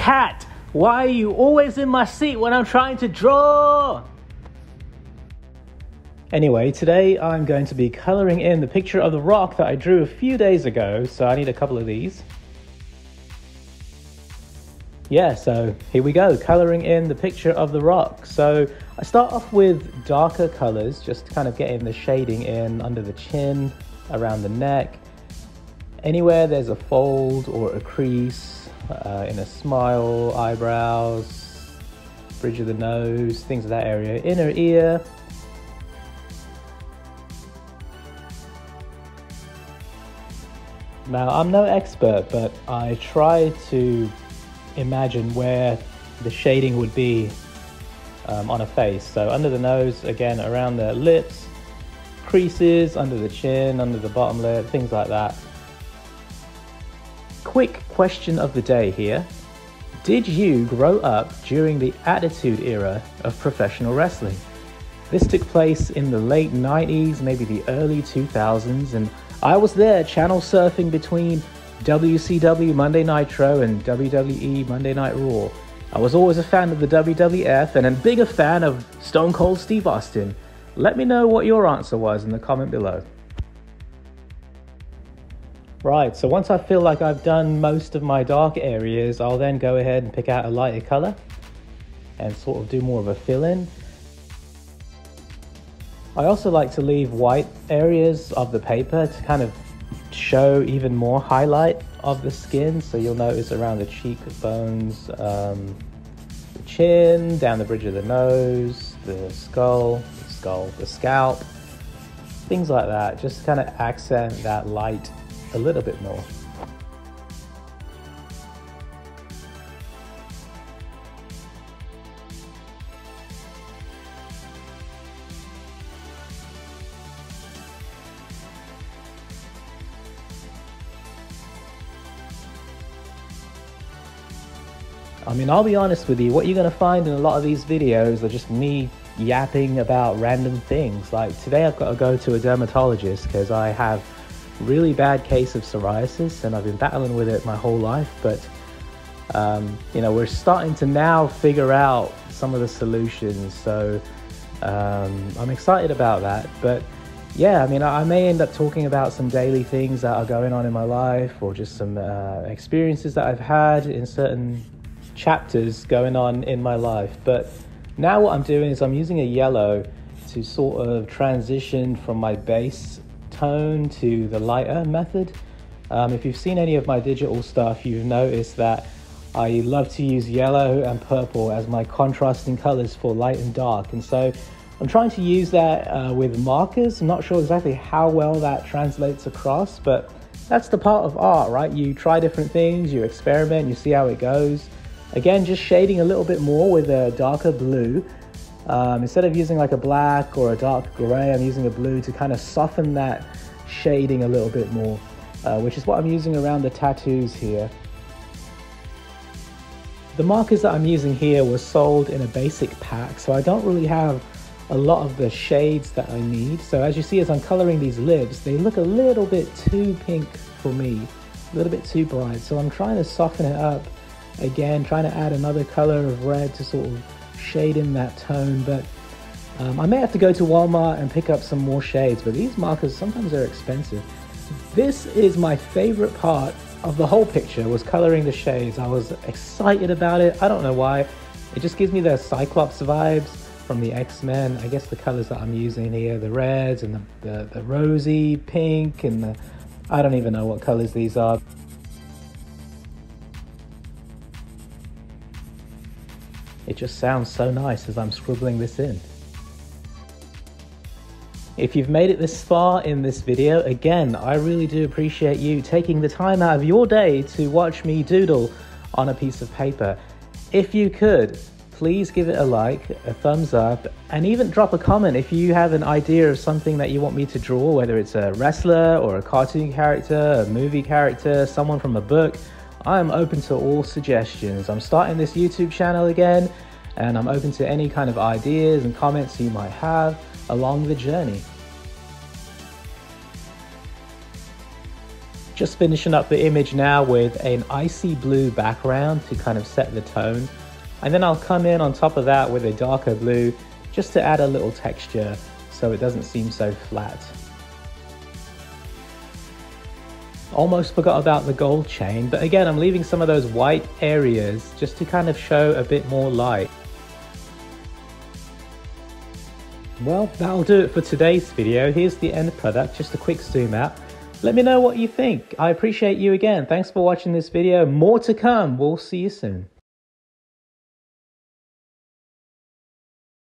Cat, why are you always in my seat when I'm trying to draw? Anyway, today I'm going to be coloring in the picture of the rock that I drew a few days ago, so I need a couple of these. Yeah, so here we go, coloring in the picture of the rock. So I start off with darker colors, just kind of getting the shading in under the chin, around the neck, anywhere there's a fold or a crease, in a smile, eyebrows, bridge of the nose, things of that area, inner ear. Now, I'm no expert, but I try to imagine where the shading would be on a face. So under the nose, again, around the lips, creases, under the chin, under the bottom lip, things like that. Quick question of the day here. Did you grow up during the Attitude Era of professional wrestling? This took place in the late 90s, maybe the early 2000s, and I was there channel surfing between WCW Monday Nitro and WWE Monday Night Raw. I was always a fan of the WWF and a bigger fan of Stone Cold Steve Austin. Let me know what your answer was in the comment below. Right, so once I feel like I've done most of my dark areas, I'll then go ahead and pick out a lighter color and sort of do more of a fill-in. I also like to leave white areas of the paper to kind of show even more highlight of the skin. So you'll notice around the cheekbones, the chin, down the bridge of the nose, the scalp, things like that. Just kind of accent that light a little bit more. I mean, I'll be honest with you, what you're going to find in a lot of these videos are just me yapping about random things. Like today I've got to go to a dermatologist because I have a really bad case of psoriasis and I've been battling with it my whole life. But, you know, we're starting to now figure out some of the solutions. So I'm excited about that. But yeah, I mean, I may end up talking about some daily things that are going on in my life or just some experiences that I've had in certain chapters going on in my life. But now what I'm doing is I'm using a yellow to sort of transition from my base tone to the lighter method. If you've seen any of my digital stuff, you've noticed that I love to use yellow and purple as my contrasting colors for light and dark, and so I'm trying to use that with markers. I'm not sure exactly how well that translates across, but that's the part of art, right? You try different things, you experiment, you see how it goes. Again, just shading a little bit more with a darker blue. Instead of using like a black or a dark gray, I'm using a blue to kind of soften that shading a little bit more, which is what I'm using around the tattoos here. The markers that I'm using here were sold in a basic pack, so I don't really have a lot of the shades that I need. So as you see, as I'm coloring these lips, they look a little bit too pink for me, a little bit too bright. So I'm trying to soften it up. Again, trying to add another color of red to sort of shade in that tone, but I may have to go to Walmart and pick up some more shades, but these markers, sometimes they're expensive. This is my favorite part of the whole picture, was coloring the shades. I was excited about it. I don't know why. It just gives me the Cyclops vibes from the X-Men. I guess the colors that I'm using here, the reds and the rosy pink and the, I don't even know what colors these are. It just sounds so nice as I'm scribbling this in. If you've made it this far in this video, again, I really do appreciate you taking the time out of your day to watch me doodle on a piece of paper. If you could, please give it a like, a thumbs up, and even drop a comment if you have an idea of something that you want me to draw, whether it's a wrestler or a cartoon character, a movie character, someone from a book. I'm open to all suggestions. I'm starting this YouTube channel again, and I'm open to any kind of ideas and comments you might have along the journey. Just finishing up the image now with an icy blue background to kind of set the tone. And then I'll come in on top of that with a darker blue just to add a little texture so it doesn't seem so flat. Almost forgot about the gold chain, but again, I'm leaving some of those white areas just to kind of show a bit more light. Well, that'll do it for today's video. Here's the end product, just a quick zoom out. Let me know what you think. I appreciate you again. Thanks for watching this video. More to come. We'll see you soon.